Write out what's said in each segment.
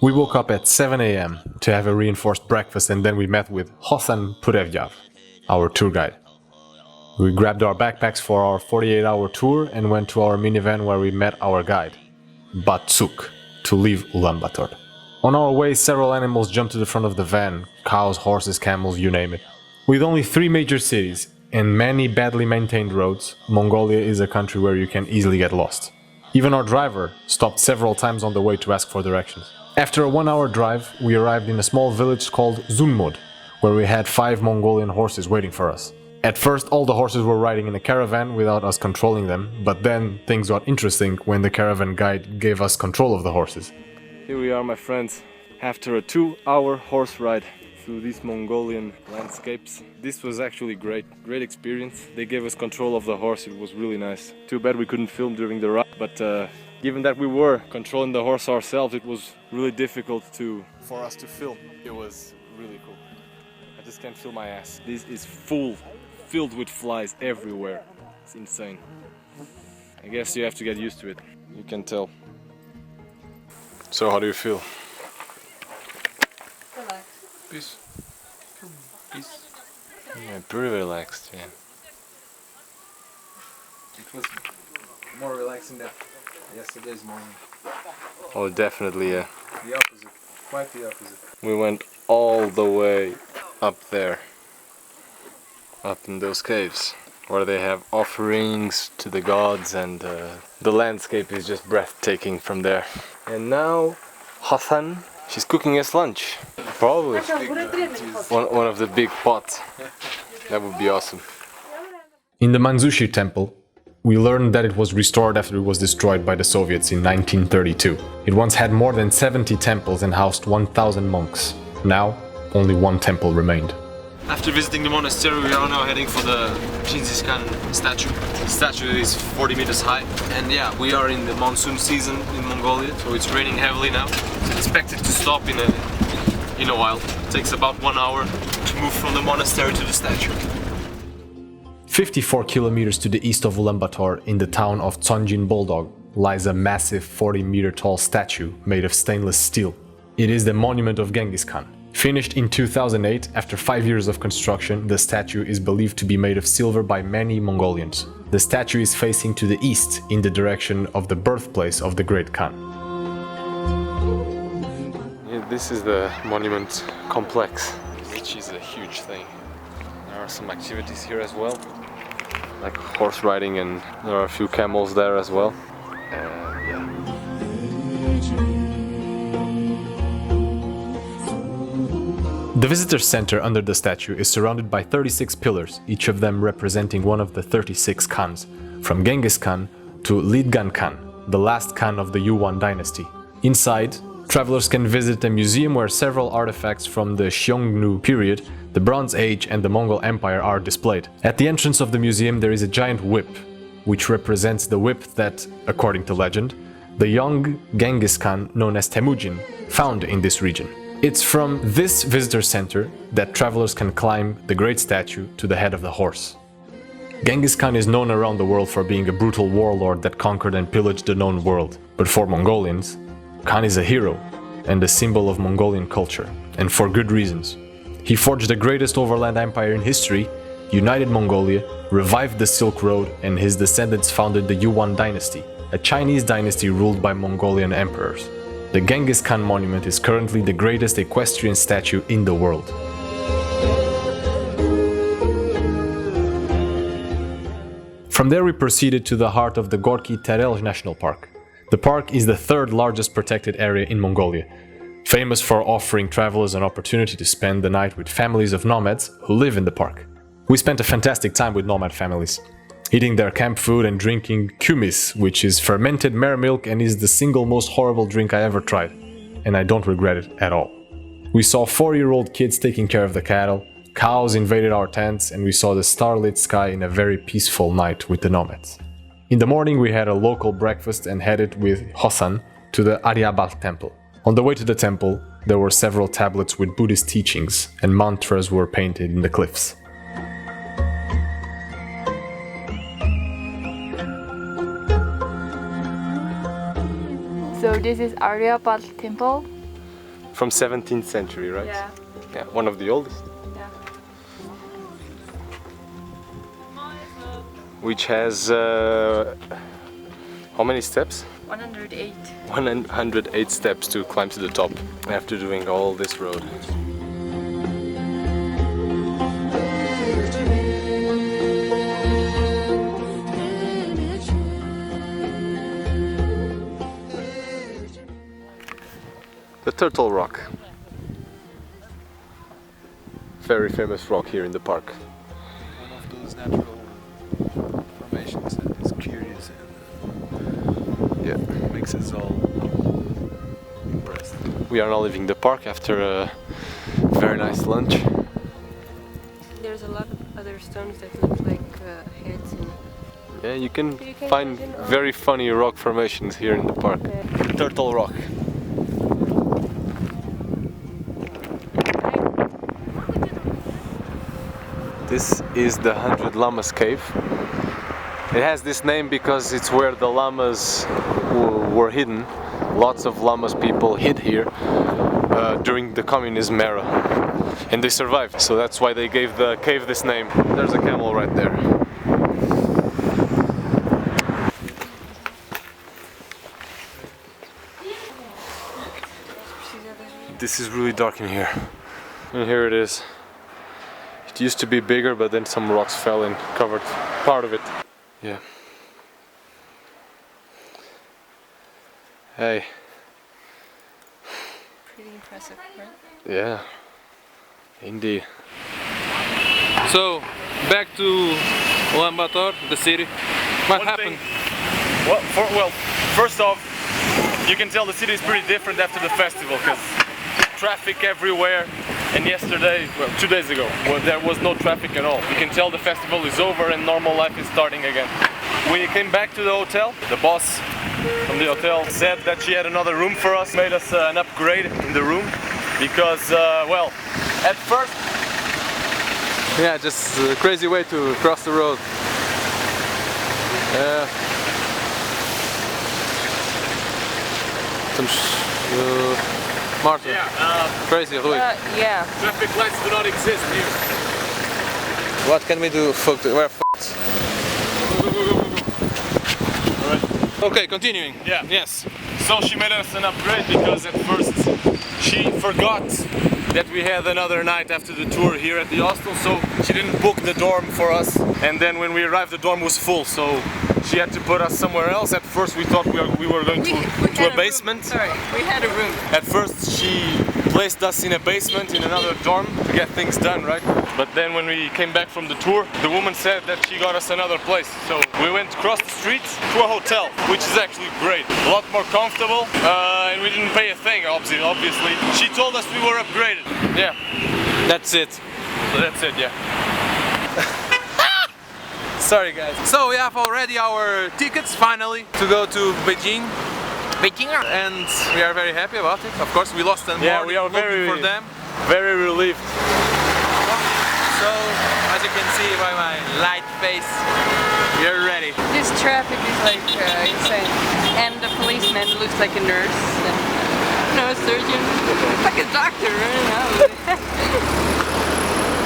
We woke up at 7 a.m. to have a reinforced breakfast, and then we met with HUlan Purvjav, our tour guide. We grabbed our backpacks for our 48-hour tour and went to our minivan where we met our guide, Bakhsut, to leave Ulaanbaatar. On our way, several animals jumped to the front of the van: cows, horses, camels, you name it. With only 3 major cities and many badly maintained roads, Mongolia is a country where you can easily get lost. Even our driver stopped several times on the way to ask for directions. After a 1-hour drive, we arrived in a small village called Zunmod, where we had 5 Mongolian horses waiting for us. At first, all the horses were riding in a caravan without us controlling them, but then things got interesting when the caravan guide gave us control of the horses. Here we are, my friends, after a 2-hour horse ride through these Mongolian landscapes. This was actually great experience. They gave us control of the horse, it was really nice. Too bad we couldn't film during the ride, but given that we were controlling the horse ourselves, it was really difficult for us to film. It was really cool. I just can't feel my ass. This is filled with flies everywhere. It's insane. I guess you have to get used to it. You can tell. So how do you feel? Relaxed. Peace. Peace. Yeah, pretty relaxed, yeah. It was more relaxing than yesterday's morning. Oh, definitely, yeah. The opposite. Quite the opposite. We went all the way up there. Up in those caves, where they have offerings to the gods, and the landscape is just breathtaking from there. And now, HUlan, she's cooking us lunch. Probably one of the big pots. That would be awesome. In the Manzushi temple, we learned that it was restored after it was destroyed by the Soviets in 1932. It once had more than 70 temples and housed 1,000 monks. Now, only 1 temple remained. After visiting the monastery, we are now heading for the Genghis Khan statue. The statue is 40 meters high, and yeah, we are in the monsoon season in Mongolia, so it's raining heavily now. It's expected to stop in a while. It takes about 1 hour to move from the monastery to the statue. 54 kilometers to the east of Ulaanbaatar, in the town of Tsonjin Bulldog, lies a massive 40-meter tall statue made of stainless steel. It is the monument of Genghis Khan. Finished in 2008, after 5 years of construction, the statue is believed to be made of silver by many Mongolians. The statue is facing to the east, in the direction of the birthplace of the great Khan. Yeah, this is the monument complex, which is a huge thing. There are some activities here as well, like horse riding, and there are a few camels there as well. Yeah. The visitor center under the statue is surrounded by 36 pillars, each of them representing one of the 36 Khans, from Genghis Khan to Lidgan Khan, the last Khan of the Yuan dynasty. Inside, travelers can visit a museum where several artifacts from the Xiongnu period, the Bronze Age and the Mongol Empire are displayed. At the entrance of the museum there is a giant whip, which represents the whip that, according to legend, the young Genghis Khan, known as Temujin, found in this region. It's from this visitor center that travelers can climb the great statue to the head of the horse. Genghis Khan is known around the world for being a brutal warlord that conquered and pillaged the known world. But for Mongolians, Khan is a hero and a symbol of Mongolian culture, and for good reasons. He forged the greatest overland empire in history, united Mongolia, revived the Silk Road, and his descendants founded the Yuan dynasty, a Chinese dynasty ruled by Mongolian emperors. The Genghis Khan monument is currently the greatest equestrian statue in the world. From there we proceeded to the heart of the Gorkhi Terelj National Park. The park is the 3rd largest protected area in Mongolia, famous for offering travelers an opportunity to spend the night with families of nomads who live in the park. We spent a fantastic time with nomad families, eating their camp food and drinking kumis, which is fermented mare milk and is the single most horrible drink I ever tried, and I don't regret it at all. We saw 4-year-old kids taking care of the cattle, cows invaded our tents, and we saw the starlit sky in a very peaceful night with the nomads. In the morning we had a local breakfast and headed with HUlan to the Ulaanbaatar temple. On the way to the temple, there were several tablets with Buddhist teachings, and mantras were painted in the cliffs. So this is Ulaanbaatar temple. From 17th century, right? Yeah. Yeah, one of the oldest. Yeah. Which has how many steps? 108. 108 steps to climb to the top after doing all this road. The Turtle Rock. Very famous rock here in the park. One of those natural formations that is curious and Yeah. makes us all impressed. We are now leaving the park after a very nice lunch. There's a lot of other stones that look like heads. And Yeah, you can You can find imagine all- very funny rock formations here in the park. The Turtle Rock. This is the 100 Llamas Cave. It has this name because it's where the llamas were hidden. Lots of llamas people hid here during the communism era. And they survived, so that's why they gave the cave this name. There's a camel right there. This is really dark in here. And here it is. It used to be bigger, but then some rocks fell and covered part of it. Yeah. Hey. pretty impressive, right? Yeah. Indeed. So, back to Ulaanbaatar, the city. What One happened? Well, first off, you can tell the city is pretty different after the festival because traffic everywhere. And yesterday, well, 2 days ago, there was no traffic at all. You can tell the festival is over and normal life is starting again. We came back to the hotel. The boss from the hotel said that she had another room for us, made us an upgrade in the room because, well, at first, Yeah, just a crazy way to cross the road. Martin, crazy, Rui. Yeah. traffic lights do not exist here. What can we do? We're f***ed. Okay, continuing. Yeah. Yes. So she made us an upgrade because at first she forgot that we had another night after the tour here at the hostel, so she didn't book the dorm for us. And then when we arrived, the dorm was full, so she had to put us somewhere else. At first we thought we were going to had a basement. Sorry, we had a room. At first she placed us in a basement in another dorm to get things done, right? But then when we came back from the tour, the woman said that she got us another place. So we went across the street to a hotel, which is actually great. A lot more comfortable, and we didn't pay a thing, obviously. She told us we were upgraded. Yeah, That's it. so that's it, yeah. Sorry guys. So we have already our tickets finally to go to Beijing. And we are very happy about it. Of course we lost them. Yeah, we are very for them. Very relieved. So as you can see by my light face, we are ready. This traffic is like insane. And the policeman looks like a nurse. And, no, a surgeon. It's like a doctor, I don't know.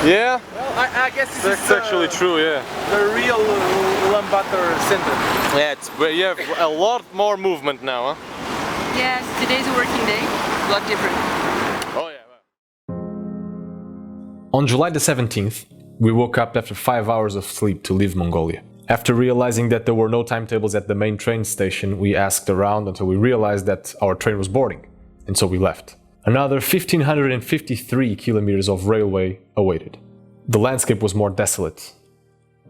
Yeah, Well, I guess this that's actually true, yeah. the real Ulaanbaatar center. Yeah, you have a lot more movement now, huh? Yes, today's a working day. A lot different. Oh yeah. On July the 17th, we woke up after 5 hours of sleep to leave Mongolia. After realizing that there were no timetables at the main train station, we asked around until we realized that our train was boarding, and so we left. Another 1,553 kilometers of railway awaited. The landscape was more desolate.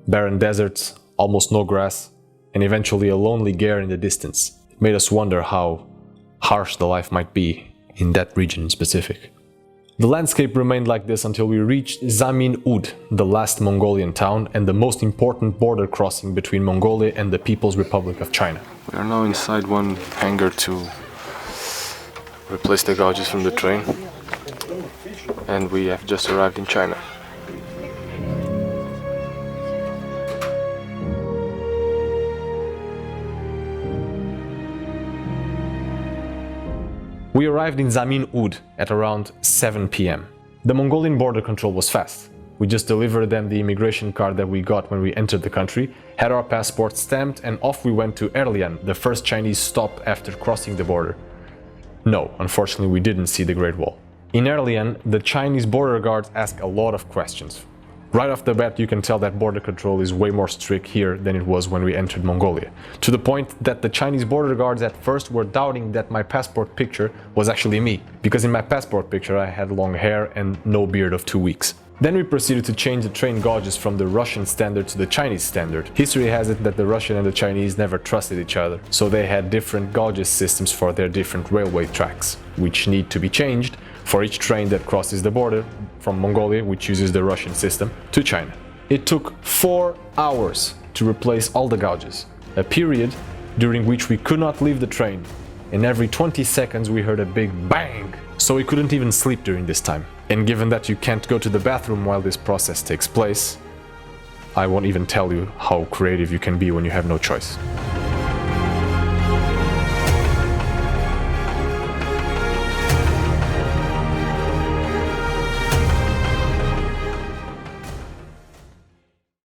Barren deserts, almost no grass, and eventually a lonely gare in the distance. It made us wonder how harsh the life might be in that region in specific. The landscape remained like this until we reached Zamin Ud, the last Mongolian town and the most important border crossing between Mongolia and the People's Republic of China. We are now inside one hangar to replace the gauges from the train, and we have just arrived in China. We arrived in Zamin Ud at around 7 p.m. The Mongolian border control was fast. We just delivered them the immigration card that we got when we entered the country, had our passports stamped, and off we went to Erlian, the first Chinese stop after crossing the border. No, unfortunately we didn't see the Great Wall. In Erlian, the Chinese border guards ask a lot of questions. Right off the bat you can tell that border control is way more strict here than it was when we entered Mongolia. To the point that the Chinese border guards at first were doubting that my passport picture was actually me, because in my passport picture I had long hair and no beard of 2 weeks. Then we proceeded to change the train gauges from the Russian standard to the Chinese standard. History has it that the Russian and the Chinese never trusted each other, so they had different gauges systems for their different railway tracks, which need to be changed for each train that crosses the border from Mongolia, which uses the Russian system, to China. It took 4 hours to replace all the gauges, a period during which we could not leave the train, and every 20 seconds we heard a big bang, so we couldn't even sleep during this time. And given that you can't go to the bathroom while this process takes place, I won't even tell you how creative you can be when you have no choice.